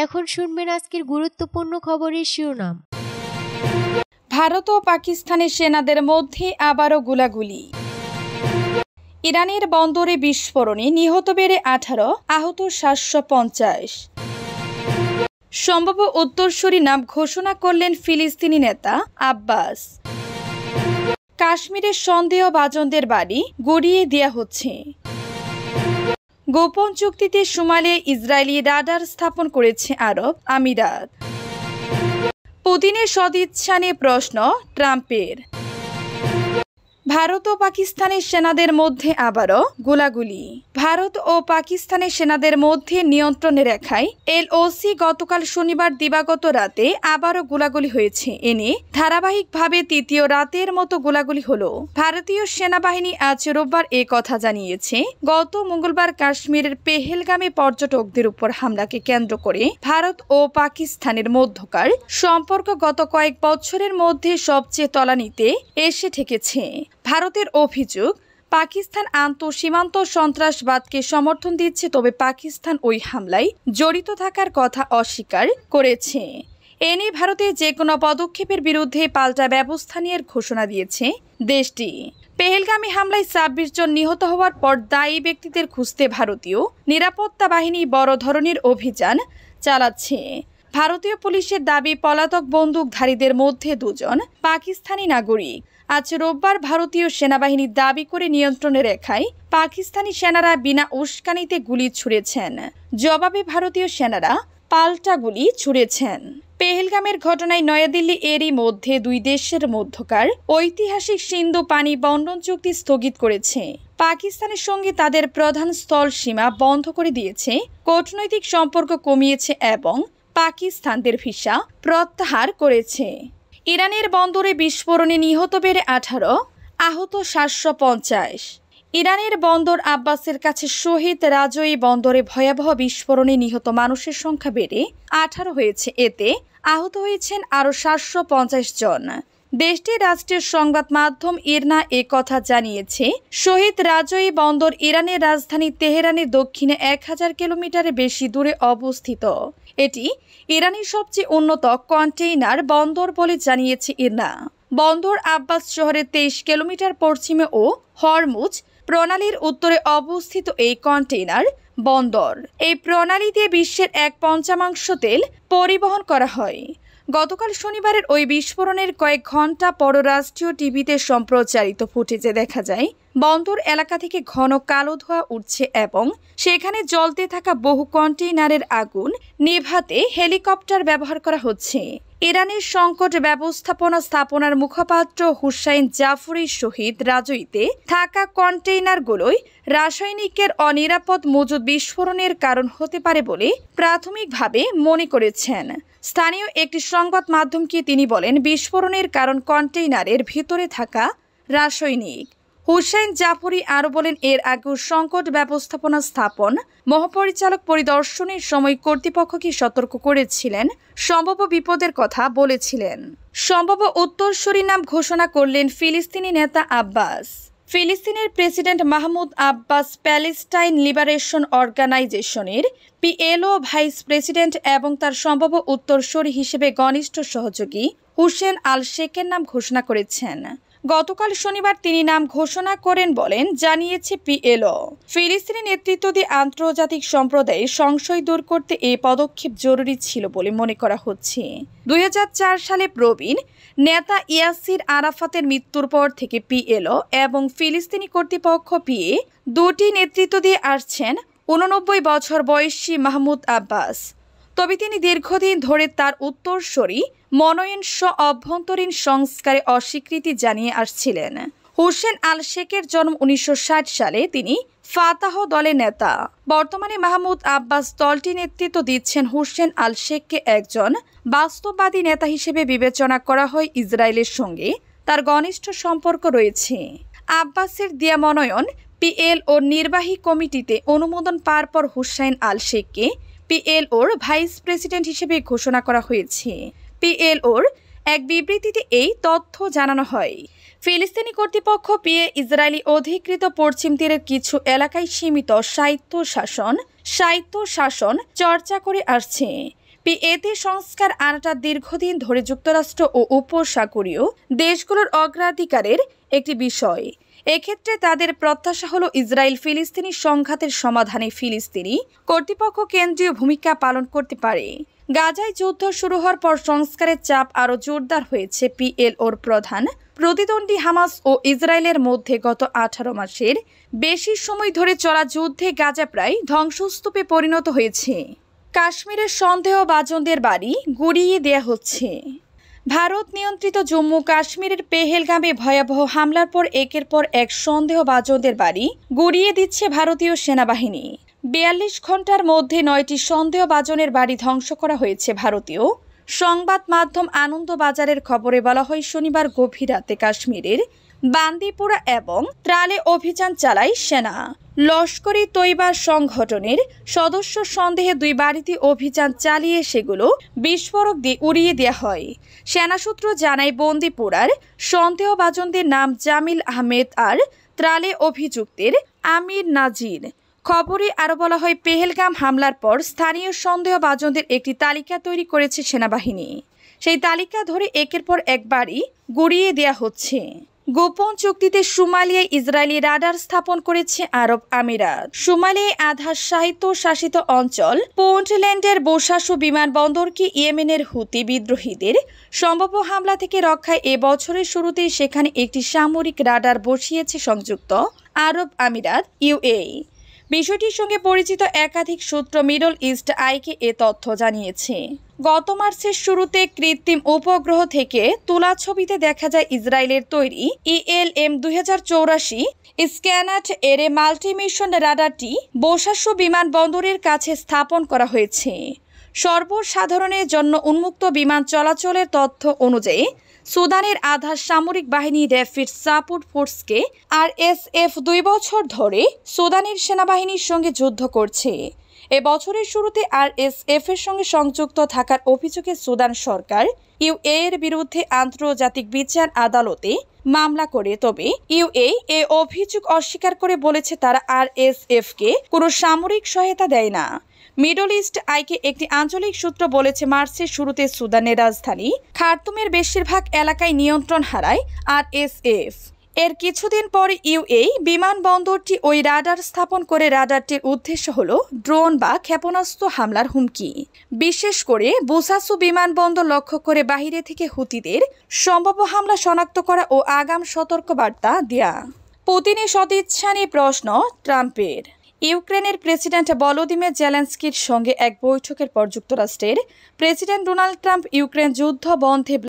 এখন শুনবেন আজকের গুরুত্বপূর্ণ খবরের শিরোনাম। ভারত ও পাকিস্তানের সেনাদের মধ্যে আবারও গোলাগুলি। ইরানের বন্দরে বিস্ফোরণে নিহত বেড়ে 18, আহত 750। সম্ভাব্য উত্তরসূরি নাম ঘোষণা করলেন ফিলিস্তিনি নেতা আব্বাস। কাশ্মীরের সন্দেহভাজনদের বাড়ি গুড়িয়ে দেয়া হচ্ছে। গোপন চুক্তিতে সোমালিয়ায় ইসরায়েলি রাডার স্থাপন করেছে আরব আমিরাত। পুতিনের সদিচ্ছা নিয়ে প্রশ্ন ট্রাম্পের। ভারত ও পাকিস্তানের সেনাদের মধ্যে আবারও গোলাগুলি। ভারত ও পাকিস্তানের সেনাদের মধ্যে নিয়ন্ত্রণ রেখায় LOC গতকাল শনিবার দিবাগত রাতে আবারও গোলাগুলি হয়েছে। এনে ধারাবাহিকভাবে তৃতীয় রাতের মতো গোলাগুলি হলো। ভারতীয় সেনাবাহিনী আজ রোববার এ কথা জানিয়েছে, গত মঙ্গলবার কাশ্মীরের পেহেলগামে পর্যটকদের উপর হামলাকে কেন্দ্র করে ভারত ও পাকিস্তানের মধ্যকার সম্পর্ক গত কয়েক বছরের মধ্যে সবচেয়ে তলানিতে এসে ঠেকেছে। ভারতের অভিযোগ, পাকিস্তান আন্তঃসীমান্ত সন্ত্রাসবাদকে সমর্থন দিচ্ছে, তবে পাকিস্তান ওই হামলায় জড়িত থাকার কথা অস্বীকার করেছে। এ নিয়ে ভারতের যে কোনো পদক্ষেপের বিরুদ্ধে পাল্টা ব্যবস্থা নেওয়ার ঘোষণা দিয়েছে দেশটি। পেহেলগামী হামলায় 26 জন নিহত হওয়ার পর দায়ী ব্যক্তিদের খুঁজতে ভারতীয় নিরাপত্তা বাহিনী বড় ধরনের অভিযান চালাচ্ছে। ভারতীয় পুলিশের দাবি, পলাতক বন্দুকধারীদের মধ্যে 2 জন পাকিস্তানি নাগরিক। আজ রোববার ভারতীয় সেনাবাহিনী দাবি করে নিয়ন্ত্রণে রেখায় পাকিস্তানি সেনারা বিনা উস্কানিতে গুলি ছুড়েছেন। জবাবে ভারতীয় সেনারা পাল্টা গুলি ছুড়েছেন। পেহেলগামের ঘটনায় নয়াদিল্লি এরই মধ্যে 2 দেশের মধ্যকার ঐতিহাসিক সিন্ধু পানি বন্টন চুক্তি স্থগিত করেছে। পাকিস্তানের সঙ্গে তাদের প্রধান স্থল সীমা বন্ধ করে দিয়েছে, কূটনৈতিক সম্পর্ক কমিয়েছে এবং পাকিস্তানদের ভিসা প্রত্যাহার করেছে। ইরানের বন্দরে বিস্ফোরণে নিহত বেড়ে 18, আহত 750। ইরানের বন্দর আব্বাসের কাছে শহীদ রাজৌরি বন্দরে ভয়াবহ বিস্ফোরণে নিহত মানুষের সংখ্যা বেড়ে 18 হয়েছে। এতে আহত হয়েছেন আরও 750 জন। দেশটির রাষ্ট্রীয় সংবাদ মাধ্যম ইরনা এ কথা জানিয়েছে। শহীদ রাজৌরি বন্দর ইরানের রাজধানী তেহরানের দক্ষিণে 1000 কিলোমিটারের বেশি দূরে অবস্থিত। এটি ইরানের সবচেয়ে উন্নত কন্টেইনার বন্দর বলে জানিয়েছে ইরনা। বন্দর আব্বাস শহরের 23 কিলোমিটার পশ্চিমে ও হরমুজ প্রণালীর উত্তরে অবস্থিত এই কন্টেইনার বন্দর। এই প্রণালী দিয়ে বিশ্বের 1/5 তেল পরিবহন করা হয়। গতকাল শনিবারের ওই বিস্ফোরণের কয়েক ঘন্টা পর রাষ্ট্রীয় টিভিতে সম্প্রচারিত ফুটেজে দেখা যায়, বন্দর এলাকা থেকে ঘন কালো ধোঁয়া উঠছে এবং সেখানে জ্বলতে থাকা বহু কন্টেইনারের আগুন নেভাতে হেলিকপ্টার ব্যবহার করা হচ্ছে। ইরানের সংকট ব্যবস্থাপনা স্থাপনার মুখপাত্র হুসাইন জাফরি শহীদ রাজৌরিতে থাকা কন্টেইনারগুলোয় রাসায়নিকের অনিরাপদ মজুদ বিস্ফোরণের কারণ হতে পারে বলে প্রাথমিকভাবে মনে করেছেন। স্থানীয় একটি সংবাদ মাধ্যমকে তিনি বলেন, বিস্ফোরণের কারণ কন্টেইনারের ভিতরে থাকা রাসায়নিক। হুসাইন জাফরি আরও বলেন, এর আগেও সংকট ব্যবস্থাপনা স্থাপন মহাপরিচালক পরিদর্শনের সময় কর্তৃপক্ষকে সতর্ক করেছিলেন, সম্ভাব্য বিপদের কথা বলেছিলেন। সম্ভাব্য উত্তরসূরি নাম ঘোষণা করলেন ফিলিস্তিনি নেতা আব্বাস। ফিলিস্তিনের president Mahmoud Abbas Palestine liberation অর্গানাইজেশনের PLO ভাইস প্রেসিডেন্ট এবং তার সম্ভাব্য উত্তরসূরি হিসেবে ঘনিষ্ঠ সহযোগী হুসেন আল শেখের নাম ঘোষণা করেছেন। গতকাল শনিবার তিনি নাম ঘোষণা করেন বলেন জানিয়েছে PLO। ফিলিস্তিনি নেতৃত্ব দিয়ে আন্তর্জাতিক সম্প্রদায়ের সংশয় দূর করতে এই পদক্ষেপ জরুরি ছিল বলে মনে করা হচ্ছে। 2004 সালে প্রবীণ নেতা ইয়াসির আরাফাতের মৃত্যুর পর থেকে PLO এবং ফিলিস্তিনি কর্তৃপক্ষ PA দুটি নেতৃত্ব দিয়ে আসছেন 89 বছর বয়সী মাহমুদ আব্বাস। তবে তিনি দীর্ঘদিন ধরে তার উত্তরসূরি মনোনয়ন সহ অভ্যন্তরীণ সংস্কারে অস্বীকৃতি জানিয়ে আসছিলেন। হুসেন আল শেখের জন্ম 1960 সালে, তিনি ফাতাহ দলের নেতা। বর্তমানে মাহমুদ আব্বাস দলটি নেতৃত্ব দিচ্ছেন। হুসেন আল শেখকে একজন বাস্তববাদী নেতা হিসেবে বিবেচনা করা হয়। ইসরায়েলের সঙ্গে তার ঘনিষ্ঠ সম্পর্ক রয়েছে। আব্বাসের দেয়া মনোনয়ন PLO নির্বাহী কমিটিতে অনুমোদন পাওয়ার পর হুসাইন আল শেখকে PLOর ভাইস প্রেসিডেন্ট হিসেবে ঘোষণা করা হয়েছে। PLOর এক বিবৃতিতে এই তথ্য জানানো হয়। ফিলিস্তিনি কর্তৃপক্ষ ইসরায়েলি অধিকৃত পশ্চিম তীরের কিছু এলাকায় সীমিত স্বায়ত্তশাসন চর্চা করে আসছে। এতে সংস্কার আনাটা দীর্ঘদিন ধরে যুক্তরাষ্ট্র ও উপসাগরীয় দেশগুলোর অগ্রাধিকারের একটি বিষয়। এক্ষেত্রে তাদের প্রত্যাশা হলো ইসরায়েল ফিলিস্তিনি সংঘাতের সমাধানে ফিলিস্তিনি কর্তৃপক্ষ কেন্দ্রীয় ভূমিকা পালন করতে পারে। গাজায় যুদ্ধ শুরু হওয়ার পর সংস্কারের চাপ আরও জোরদার হয়েছে। পিএলওর প্রধান প্রতিদ্বন্দ্বী হামাস ও ইসরায়েলের মধ্যে গত 18 মাসের বেশি সময় ধরে চলা যুদ্ধে গাজা প্রায় ধ্বংসস্তূপে পরিণত হয়েছে। কাশ্মীরের সন্দেহভাজনদের বাড়ি গুড়িয়ে দেয়া হচ্ছে। ভারত নিয়ন্ত্রিত জম্মু কাশ্মীরের পেহেলগামে ভয়াবহ হামলার পর একের পর এক সন্দেহভাজনদের বাড়ি গুড়িয়ে দিচ্ছে ভারতীয় সেনাবাহিনী। 42 ঘন্টার মধ্যে 9টি সন্দেহভাজনের বাড়ি ধ্বংস করা হয়েছে। ভারতীয় সংবাদ মাধ্যম আনন্দবাজারের খবরে বলা হয়, শনিবার গভীর রাতে কাশ্মীরের বান্দিপুরা এবং ত্রালে অভিযান চালায় সেনা। লস্করি তৈবার সংগঠনের সদস্য সন্দেহে 2 বাড়িতে অভিযান চালিয়ে সেগুলো বিস্ফোরক দিয়ে উড়িয়ে দেওয়া হয়। সেনা সূত্র জানায়, বন্দিপুরার সন্দেহভাজনদের নাম জামিল আহমেদ আর ত্রালে অভিযুক্তের আমির নাজির। খবরে আরও বলা হয়, পেহেলগাম হামলার পর স্থানীয় সন্দেহভাজনদের একটি তালিকা তৈরি করেছে সেনাবাহিনী। সেই তালিকা ধরে একের পর এক বাড়ি গুড়িয়ে দেওয়া হচ্ছে। গোপন চুক্তিতে সোমালিয়ায় ইসরায়েলি রাডার স্থাপন করেছে আরব আমিরাত। সোমালিয়ায় আধা স্বায়ত্তশাসিত অঞ্চল পুন্টল্যান্ডের বোসাসু বিমানবন্দরকে ইয়েমেনের হুতি বিদ্রোহীদের সম্ভাব্য হামলা থেকে রক্ষায় এ বছরের শুরুতেই সেখানে একটি সামরিক রাডার বসিয়েছে সংযুক্ত আরব আমিরাত ইউএই। বিষয়টির সঙ্গে পরিচিত একাধিক সূত্র মিডল ইস্ট আইকে এ তথ্য জানিয়েছে। গত মার্চের শুরুতে কৃত্রিম উপগ্রহ থেকে তোলা ছবিতে দেখা যায় ইসরায়েলের তৈরি ELM 2084 স্ক্যানাট এরে মাল্টিমিশন রাডারটি বোসাসু বিমানবন্দরের কাছে স্থাপন করা হয়েছে। সর্বসাধারণের জন্য উন্মুক্ত বিমান চলাচলের তথ্য অনুযায়ী সুদানের আধা সামরিক বাহিনী র্যাপিড সাপোর্ট ফোর্সকে RSF 2 বছর ধরে সুদানের সেনাবাহিনীর সঙ্গে যুদ্ধ করছে। এ বছরের শুরুতে RSF এর সঙ্গে সংযুক্ত থাকার অভিযোগে সুদান সরকার ইউএই এর বিরুদ্ধে আন্তর্জাতিক বিচার আদালতে মামলা করে। তবে ইউএই এ অভিযোগ অস্বীকার করে বলেছে তারা RSF কে কোনো সামরিক সহায়তা দেয় না। মিডল ইস্ট আইকে একটি আঞ্চলিক সূত্র বলেছে, মার্চের শুরুতে সুদানের রাজধানী খার্তুমের বেশিরভাগ এলাকায় নিয়ন্ত্রণ হারায় RSF। এর কিছুদিন পরে ইউএই বিমানবন্দরটি ওই রাডার স্থাপন করে। রাডারটির উদ্দেশ্য হল ড্রোন বা ক্ষেপণাস্ত্র হামলার হুমকি, বিশেষ করে বোসাসু বিমানবন্দর লক্ষ্য করে বাহিরে থেকে হুতিদের সম্ভাব্য হামলা শনাক্ত করা ও আগাম সতর্কবার্তা দেয়া। পুতিনের সদিচ্ছা নিয়ে প্রশ্ন ট্রাম্পের। ইউক্রেনের প্রেসিডেন্ট ভলোদিমির জেলেনস্কির সঙ্গে এক বৈঠকের পর যুক্তরাষ্ট্রের প্রেসিডেন্ট ডোনাল্ড ট্রাম্প ইউক্রেন যুদ্ধ বন্ধে